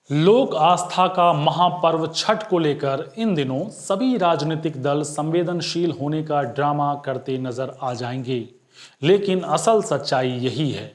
लोक आस्था का महापर्व छठ को लेकर इन दिनों सभी राजनीतिक दल संवेदनशील होने का ड्रामा करते नजर आ जाएंगे। लेकिन असल सच्चाई यही है।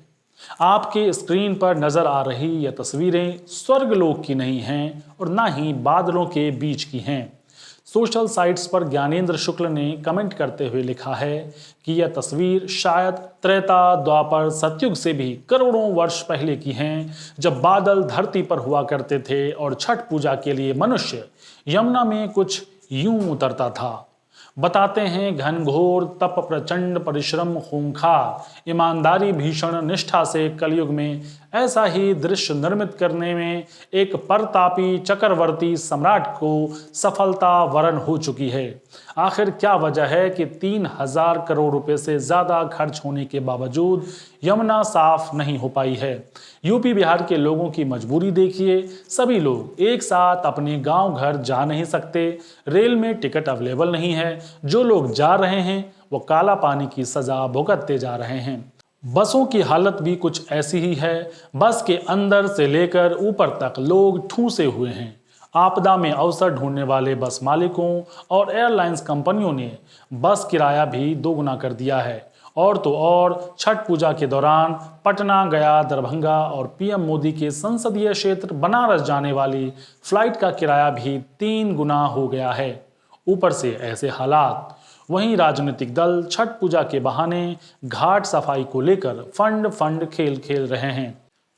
आपके स्क्रीन पर नजर आ रही ये तस्वीरें स्वर्गलोक की नहीं हैं और ना ही बादलों के बीच की हैं। सोशल साइट्स पर ज्ञानेंद्र शुक्ल ने कमेंट करते हुए लिखा है कि यह तस्वीर शायद त्रेता द्वापर सतयुग से भी करोड़ों वर्ष पहले की हैं, जब बादल धरती पर हुआ करते थे और छठ पूजा के लिए मनुष्य यमुना में कुछ यूं उतरता था। बताते हैं घनघोर तप, प्रचंड परिश्रम, खूंखार ईमानदारी, भीषण निष्ठा से कलयुग में ऐसा ही दृश्य निर्मित करने में एक परतापी चक्रवर्ती सम्राट को सफलता वरण हो चुकी है। आखिर क्या वजह है कि 3,000 करोड़ रुपए से ज्यादा खर्च होने के बावजूद यमुना साफ नहीं हो पाई है? यूपी बिहार के लोगों की मजबूरी देखिए। सभी लोग एक साथ अपने गांव घर जा नहीं सकते, रेल में टिकट अवेलेबल नहीं है, जो लोग जा रहे हैं वो काला पानी की सजा भुगतते जा रहे हैं। बसों की हालत भी कुछ ऐसी ही है। बस के अंदर से लेकर ऊपर तक लोग ठूंसे हुए हैं। आपदा में अवसर ढूंढने वाले बस मालिकों और एयरलाइंस कंपनियों ने बस किराया भी दोगुना कर दिया है। और तो और छठ पूजा के दौरान पटना, गया, दरभंगा और पीएम मोदी के संसदीय क्षेत्र बनारस जाने वाली फ्लाइट का किराया भी 3 गुना हो गया है। ऊपर से ऐसे हालात, वहीं राजनीतिक दल छठ पूजा के बहाने घाट सफाई को लेकर फंड खेल खेल रहे हैं।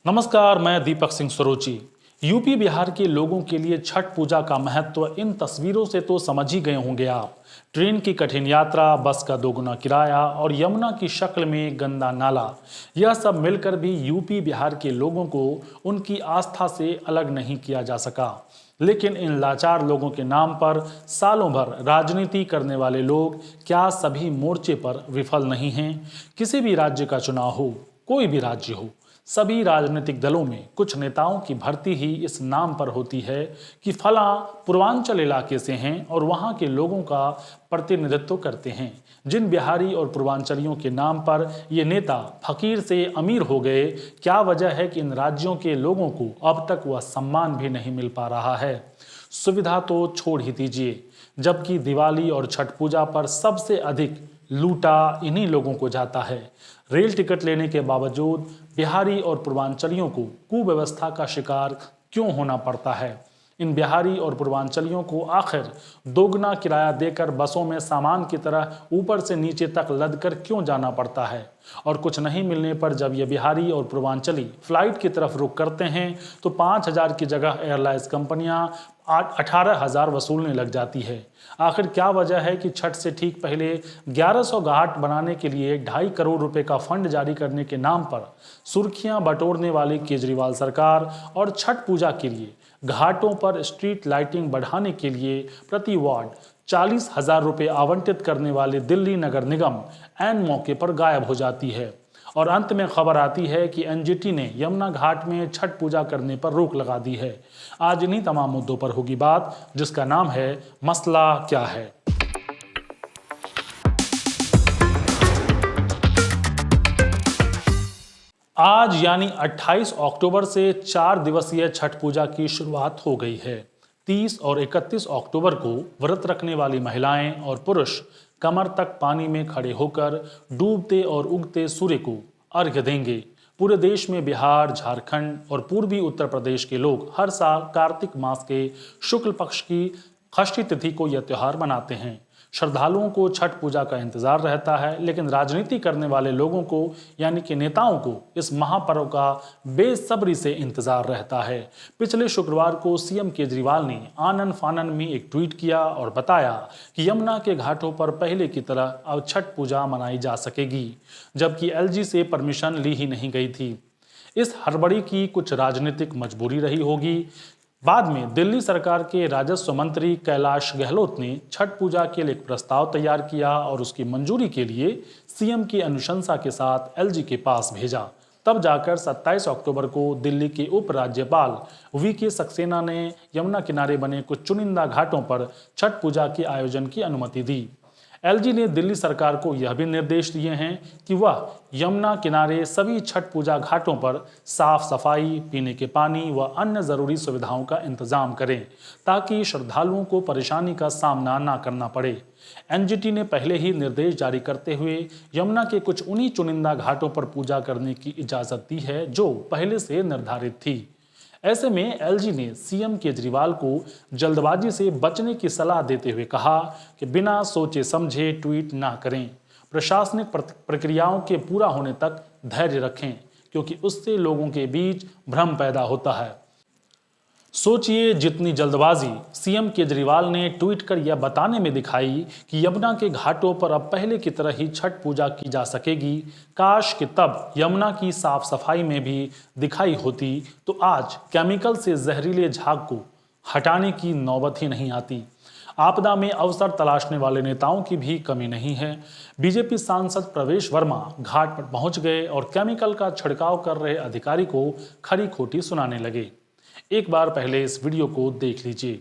नमस्कार, मैं दीपक सिंह सरोची। यूपी बिहार के लोगों के लिए छठ पूजा का महत्व इन तस्वीरों से तो समझ ही गए होंगे आप। ट्रेन की कठिन यात्रा, बस का दोगुना किराया और यमुना की शक्ल में गंदा नाला, यह सब मिलकर भी यूपी बिहार के लोगों को उनकी आस्था से अलग नहीं किया जा सका। लेकिन इन लाचार लोगों के नाम पर सालों भर राजनीति करने वाले लोग क्या सभी मोर्चे पर विफल नहीं हैं? किसी भी राज्य का चुनाव हो, कोई भी राज्य हो, सभी राजनीतिक दलों में कुछ नेताओं की भर्ती ही इस नाम पर होती है कि फला पूर्वांचल इलाके से हैं और वहां के लोगों का प्रतिनिधित्व करते हैं। जिन बिहारी और पूर्वांचलियों के नाम पर ये नेता फकीर से अमीर हो गए, क्या वजह है कि इन राज्यों के लोगों को अब तक वह सम्मान भी नहीं मिल पा रहा है? सुविधा तो छोड़ ही दीजिए, जबकि दिवाली और छठ पूजा पर सबसे अधिक लूटा इन्हीं लोगों को जाता है। रेल टिकट लेने के बावजूद बिहारी और पूर्वांचलियों को कुव्यवस्था का शिकार क्यों होना पड़ता है? इन बिहारी और पूर्वांचलियों को आखिर दोगुना किराया देकर बसों में सामान की तरह ऊपर से नीचे तक लदकर क्यों जाना पड़ता है? और कुछ नहीं मिलने पर जब ये बिहारी और पूर्वांचली फ्लाइट की तरफ रुख करते हैं तो 5,000 की जगह एयरलाइंस कंपनियां 18,000 वसूलने लग जाती है। आखिर क्या वजह है कि छठ से ठीक पहले 1100 घाट बनाने के लिए 2.5 करोड़ रुपए का फंड जारी करने के नाम पर सुर्खियां बटोरने वाली केजरीवाल सरकार और छठ पूजा के लिए घाटों पर स्ट्रीट लाइटिंग बढ़ाने के लिए प्रति वार्ड 40,000 रुपये आवंटित करने वाले दिल्ली नगर निगम ऐन मौके पर गायब हो जाती है? और अंत में खबर आती है कि एनजीटी ने यमुना घाट में छठ पूजा करने पर रोक लगा दी है। आज इन्हीं तमाम मुद्दों पर होगी बात, जिसका नाम है मसला क्या है। आज यानी 28 अक्टूबर से 4 दिवसीय छठ पूजा की शुरुआत हो गई है। 30 और 31 अक्टूबर को व्रत रखने वाली महिलाएं और पुरुष कमर तक पानी में खड़े होकर डूबते और उगते सूर्य को अर्घ्य देंगे। पूरे देश में बिहार, झारखंड और पूर्वी उत्तर प्रदेश के लोग हर साल कार्तिक मास के शुक्ल पक्ष की षष्ठी तिथि को यह त्योहार मनाते हैं। श्रद्धालुओं को छठ पूजा का इंतजार रहता है, लेकिन राजनीति करने वाले लोगों को यानी कि नेताओं को इस महापर्व का बेसब्री से इंतजार रहता है। पिछले शुक्रवार को सीएम केजरीवाल ने आनन फानन में एक ट्वीट किया और बताया कि यमुना के घाटों पर पहले की तरह अब छठ पूजा मनाई जा सकेगी, जबकि एलजी से परमिशन ली ही नहीं गई थी। इस हड़बड़ी की कुछ राजनीतिक मजबूरी रही होगी। बाद में दिल्ली सरकार के राजस्व मंत्री कैलाश गहलोत ने छठ पूजा के लिए एक प्रस्ताव तैयार किया और उसकी मंजूरी के लिए सीएम की अनुशंसा के साथ एलजी के पास भेजा। तब जाकर 27 अक्टूबर को दिल्ली के उप राज्यपाल वीके सक्सेना ने यमुना किनारे बने कुछ चुनिंदा घाटों पर छठ पूजा के आयोजन की अनुमति दी। एलजी ने दिल्ली सरकार को यह भी निर्देश दिए हैं कि वह यमुना किनारे सभी छठ पूजा घाटों पर साफ सफाई, पीने के पानी व अन्य जरूरी सुविधाओं का इंतजाम करें ताकि श्रद्धालुओं को परेशानी का सामना न करना पड़े। एनजीटी ने पहले ही निर्देश जारी करते हुए यमुना के कुछ उन्हीं चुनिंदा घाटों पर पूजा करने की इजाजत दी है जो पहले से निर्धारित थी। ऐसे में एलजी ने सीएम केजरीवाल को जल्दबाजी से बचने की सलाह देते हुए कहा कि बिना सोचे समझे ट्वीट ना करें, प्रशासनिक प्रक्रियाओं के पूरा होने तक धैर्य रखें क्योंकि उससे लोगों के बीच भ्रम पैदा होता है। सोचिए जितनी जल्दबाजी सीएम केजरीवाल ने ट्वीट कर यह बताने में दिखाई कि यमुना के घाटों पर अब पहले की तरह ही छठ पूजा की जा सकेगी, काश कि तब यमुना की साफ सफाई में भी दिखाई होती तो आज केमिकल से जहरीले झाग को हटाने की नौबत ही नहीं आती। आपदा में अवसर तलाशने वाले नेताओं की भी कमी नहीं है। बीजेपी सांसद प्रवेश वर्मा घाट पर पहुंच गए और केमिकल का छिड़काव कर रहे अधिकारी को खरी खोटी सुनाने लगे। एक बार पहले इस वीडियो को देख लीजिए।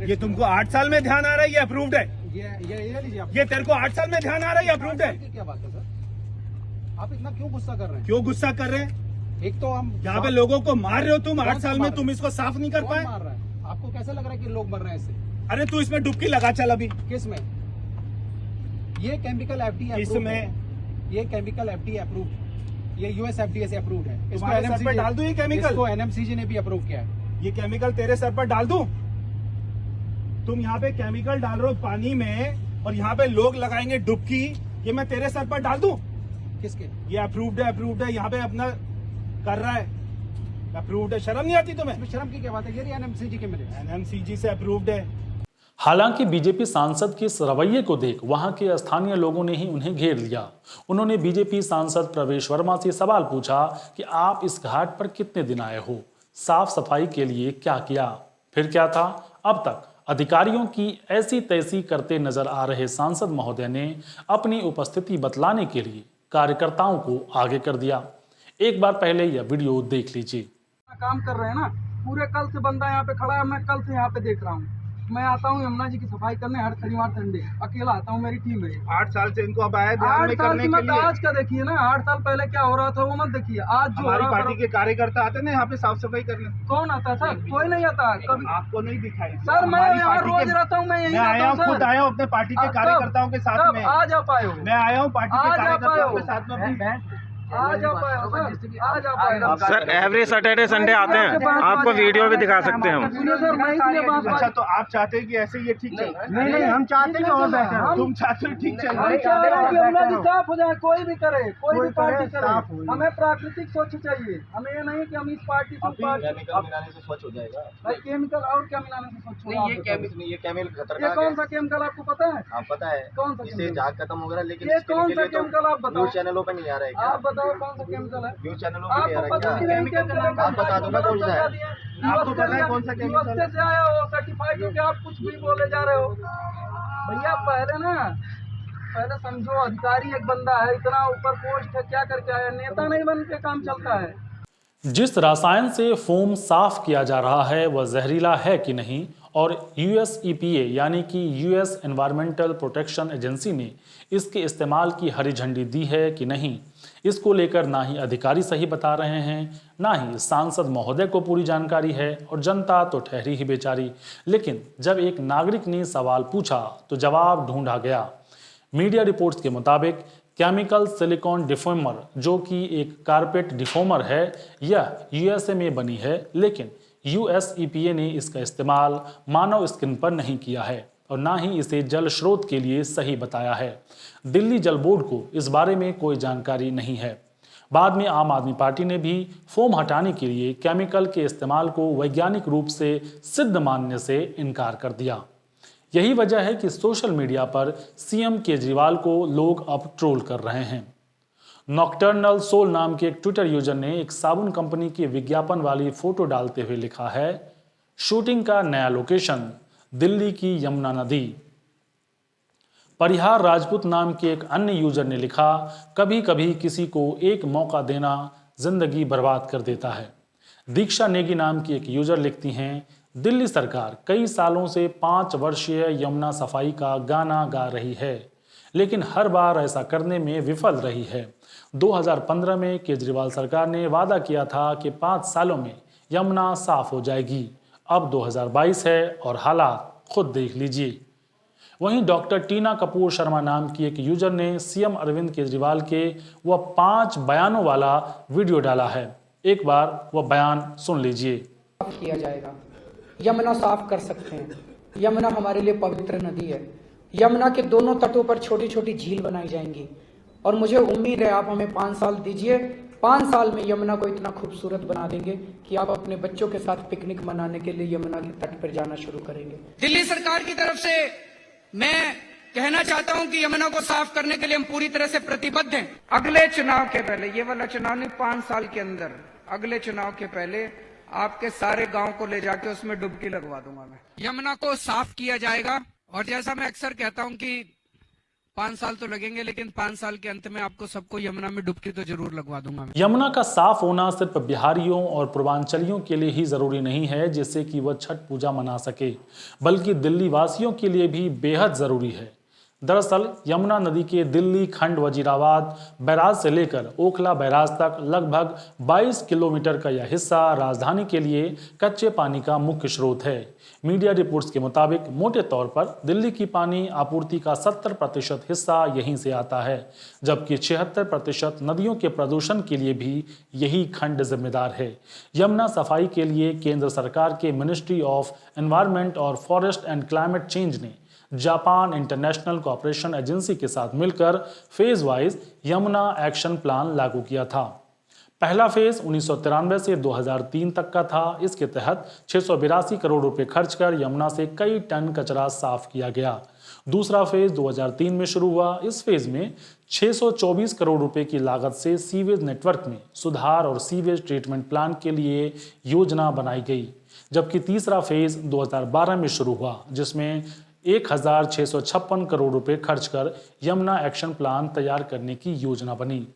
ये तुमको 8 साल में ध्यान आ रहा है, ये अप्रूव्ड है। ये लीजिए आप। ये तेरे को 8 साल में ध्यान आ रहा है, ये अप्रूव्ड है। क्या बात है सर, आप इतना क्यों गुस्सा कर रहे हैं? क्यों गुस्सा कर रहे हैं? एक तो हम यहाँ पे लोगों को मार रहे हो तुम, 8 साल में तुम इसको साफ नहीं कर पाए। मार रहा है? आपको कैसा लग रहा है कि लोग मर रहे हैं इससे? अरे तू इसमें डुबकी लगा चल अभी। किस में? ये केमिकल एफडीए इसमें ये केमिकल एफडीए अप्रूव्ड, ये यूएस एफडीए से अप्रूव्ड है। इसको तुम्हारे सर पे डाल दूं ये केमिकल? इसको एनएमसीजी ने भी अप्रूव किया है। ये केमिकल तेरे सर पर डाल दूं? तुम यहाँ पे केमिकल डाल रहे हो पानी में और यहाँ पे लोग लगाएंगे डुबकी, ये मैं तेरे सर पर डाल दूं? किसके? ये अप्रूव्ड है, यहाँ पे अपना कर रहा है, अप्रूव्ड है। शर्म नहीं आती तुम्हें? शर्म की क्या बात है? ये एनएमसीजी के मिले, एनएमसीजी से अप्रूव्ड है। हालांकि बीजेपी सांसद के इस रवैये को देख वहां के स्थानीय लोगों ने ही उन्हें घेर लिया। उन्होंने बीजेपी सांसद प्रवेश वर्मा से सवाल पूछा कि आप इस घाट पर कितने दिन आए हो, साफ सफाई के लिए क्या किया? फिर क्या था? अब तक अधिकारियों की ऐसी तैसी करते नजर आ रहे सांसद महोदय ने अपनी उपस्थिति बतलाने के लिए कार्यकर्ताओं को आगे कर दिया। एक बार पहले यह वीडियो देख लीजिए। काम कर रहे हैं ना, पूरे कल से बंदा यहाँ पे खड़ा है, मैं कल से यहाँ पे देख रहा हूँ। मैं आता हूँ यमुना जी की सफाई करने हर शनिवार संडे, अकेला आता हूँ, मेरी टीम है। 8 साल से इनको अब आया ध्यान 8 में साल करने की के मत लिए। आज का देखिए ना, 8 साल पहले क्या हो रहा था वो मत देखिए, आज जो हो हमारी रहा पार्टी के कार्यकर्ता आते ना यहाँ पे साफ सफाई करने। कौन आता है सर? कोई नहीं आता कभी। आपको नहीं दिखाई सर मैं हमारी यहाँ पार्टी रोज के- रहता हूँ, मैं यही मैं आया हूँ, खुद सर। आया हूँ अपने पार्टी के कार्यकर्ताओं के साथ में। आज आप आए हो? मैं आया हूँ पार्टी के आज आप कार्यकर्ताओं आए हो? के साथ में। आज आप आए हो सर, आज आप आए हो। सर एवरी सैटरडे संडे आते हैं, आपको वीडियो भी दिखा सकते हैं हम। सुनिए सर, मैं इसलिए बात अच्छा तो आप चाहते हैं कि ऐसे ये ठीक चल रहा है? नहीं, हम चाहते हैं और बेहतर। तुम चाहते हो ठीक चल रहा हम है? चाह रहे हैं कि यमुना जी साफ हो जाए, कोई भी करे, कोई भी पार्टी करे, हमें प्राकृतिक स्वच्छ चाहिए। हमें ये नहीं कि हम इस पार्टी से केमिकल मिलाने से स्वच्छ हो जाएगा। भाई केमिकल और क्या मिलाने से स्वच्छ होगा? ये केमिकल ये खतरनाक कौन है। सा केमिकल आपको पता है? हाँ पता है, कौन सा इससे केमिकल? झाग खत्म हो गया, लेकिन ये इसके कौन लिए सा तो केमिकल आप बताओ? न्यूज चैनलों पे नहीं आ रहा है क्या? आप बताओ कौन सा केमिकल है? न्यूज चैनलों पे नहीं आ आपको रहा पता है ही क्या? नहीं केमिकल आप बता दो ना कौन सा है। आपको पता है कौन सा केमिकल है? यूएसए से आया हो सर्टिफाइड हो कि आप कुछ भी बोले जा रहे हो? भैया पहले समझो, अधिकारी एक बंदा है, इतना ऊपर पोस्ट है, क्या करके आया? नेता नहीं बन के काम चलता है। जिस रसायन से फोम साफ किया जा रहा है वह जहरीला है कि नहीं, और यूएस ईपीए यानी कि यूएस एनवायरमेंटल प्रोटेक्शन एजेंसी ने इसके इस्तेमाल की हरी झंडी दी है कि नहीं, इसको लेकर ना ही अधिकारी सही बता रहे हैं, ना ही सांसद महोदय को पूरी जानकारी है, और जनता तो ठहरी ही बेचारी। लेकिन जब एक नागरिक ने सवाल पूछा तो जवाब ढूंढा गया। मीडिया रिपोर्ट्स के मुताबिक केमिकल सिलिकॉन डिफॉर्मर, जो कि एक कारपेट डिफॉर्मर है, यह यूएसए में बनी है, लेकिन यूएस ईपीए ने इसका इस्तेमाल मानव स्किन पर नहीं किया है और ना ही इसे जल स्रोत के लिए सही बताया है। दिल्ली जल बोर्ड को इस बारे में कोई जानकारी नहीं है। बाद में आम आदमी पार्टी ने भी फोम हटाने के लिए केमिकल के इस्तेमाल को वैज्ञानिक रूप से सिद्ध मानने से इनकार कर दिया। यही वजह है कि सोशल मीडिया पर सीएम केजरीवाल को लोग अब ट्रोल कर रहे हैं। नॉक्टर्नल सोल नाम के एक ट्विटर यूजर ने एक साबुन कंपनी की विज्ञापन वाली फोटो डालते हुए लिखा है, शूटिंग का नया लोकेशन दिल्ली की यमुना नदी। परिहार राजपूत नाम के एक अन्य यूजर ने लिखा, कभी कभी किसी को एक मौका देना जिंदगी बर्बाद कर देता है। दीक्षा नेगी नाम की एक यूजर लिखती हैं, दिल्ली सरकार कई सालों से 5 वर्षीय यमुना सफाई का गाना गा रही है, लेकिन हर बार ऐसा करने में विफल रही है। 2015 में केजरीवाल सरकार ने वादा किया था कि 5 सालों में यमुना साफ हो जाएगी। अब 2022 है और हालात खुद देख लीजिए। वहीं डॉक्टर टीना कपूर शर्मा नाम की एक यूजर ने सीएम अरविंद केजरीवाल के वह 5 बयानों वाला वीडियो डाला है। एक बार वह बयान सुन लीजिए। साफ किया जाएगा, यमुना साफ कर सकते हैं। यमुना हमारे लिए पवित्र नदी है। यमुना के दोनों तटों पर छोटी छोटी झील बनाई जाएंगी और मुझे उम्मीद है आप हमें 5 साल दीजिए। 5 साल में यमुना को इतना खूबसूरत बना देंगे कि आप अपने बच्चों के साथ पिकनिक मनाने के लिए यमुना के तट पर जाना शुरू करेंगे। दिल्ली सरकार की तरफ से मैं कहना चाहता हूं कि यमुना को साफ करने के लिए हम पूरी तरह से प्रतिबद्ध हैं। अगले चुनाव के पहले, ये वाला चुनाव नहीं, 5 साल के अंदर अगले चुनाव के पहले आपके सारे गांव को ले जाके उसमें डुबकी लगवा दूंगा मैं। यमुना को साफ किया जाएगा और जैसा मैं अक्सर कहता हूं कि 5 साल तो लगेंगे, लेकिन 5 साल के अंत में आपको सबको यमुना में डुबकी तो जरूर लगवा दूंगा मैं। यमुना का साफ होना सिर्फ बिहारियों और पूर्वांचलियों के लिए ही जरूरी नहीं है जिससे कि वह छठ पूजा मना सके, बल्कि दिल्ली वासियों के लिए भी बेहद जरूरी है। दरअसल यमुना नदी के दिल्ली खंड वजीराबाद बैराज से लेकर ओखला बैराज तक लगभग 22 किलोमीटर का यह हिस्सा राजधानी के लिए कच्चे पानी का मुख्य स्रोत है। मीडिया रिपोर्ट्स के मुताबिक मोटे तौर पर दिल्ली की पानी आपूर्ति का 70% हिस्सा यहीं से आता है, जबकि 76% नदियों के प्रदूषण के लिए भी यही खंड जिम्मेदार है। यमुना सफाई के लिए केंद्र सरकार के मिनिस्ट्री ऑफ एनवायरनमेंट और फॉरेस्ट एंड क्लाइमेट चेंज ने जापान इंटरनेशनल कोऑपरेशन एजेंसी के साथ मिलकर phase wise Yamuna action plan लागू किया था। पहला फेज 1993 से 2003 तक का था। इसके तहत 682 करोड़ रुपए खर्च कर यमुना से कई टन कचरा साफ किया गया। दूसरा फेज 2003 में शुरू हुआ। इस फेज में 624 करोड़ रुपए की लागत से सीवेज नेटवर्क में सुधार और सीवेज ट्रीटमेंट प्लान के लिए योजना बनाई गई, जबकि तीसरा फेज 2012 में शुरू हुआ, जिसमें 1656 करोड़ रुपए खर्च कर यमुना एक्शन प्लान तैयार करने की योजना बनी।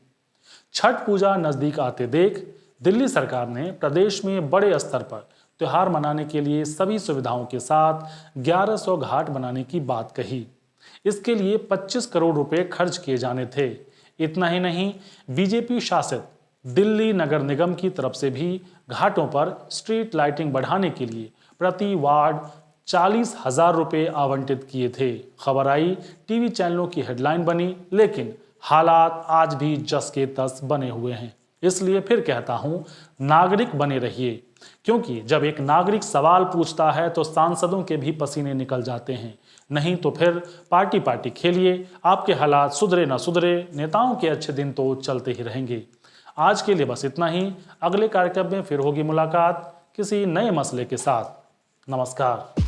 छठ पूजा नजदीक आते देख दिल्ली सरकार ने प्रदेश में बड़े स्तर पर त्योहार मनाने के लिए सभी सुविधाओं के साथ 1100 घाट बनाने की बात कही। इसके लिए 25 करोड़ रुपए खर्च किए जाने थे। इतना ही नहीं, बीजेपी शासित दिल्ली नगर निगम की तरफ से भी घाटों पर स्ट्रीट लाइटिंग बढ़ाने के लिए प्रति वार्ड 40,000 रुपए आवंटित किए थे। खबर आई, टीवी चैनलों की हेडलाइन बनी, लेकिन हालात आज भी जस के तस बने हुए हैं। इसलिए फिर कहता हूं, नागरिक बने रहिए, क्योंकि जब एक नागरिक सवाल पूछता है तो सांसदों के भी पसीने निकल जाते हैं। नहीं तो फिर पार्टी खेलिए, आपके हालात सुधरे ना सुधरे, नेताओं के अच्छे दिन तो चलते ही रहेंगे। आज के लिए बस इतना ही। अगले कार्यक्रम में फिर होगी मुलाकात किसी नए मसले के साथ। नमस्कार।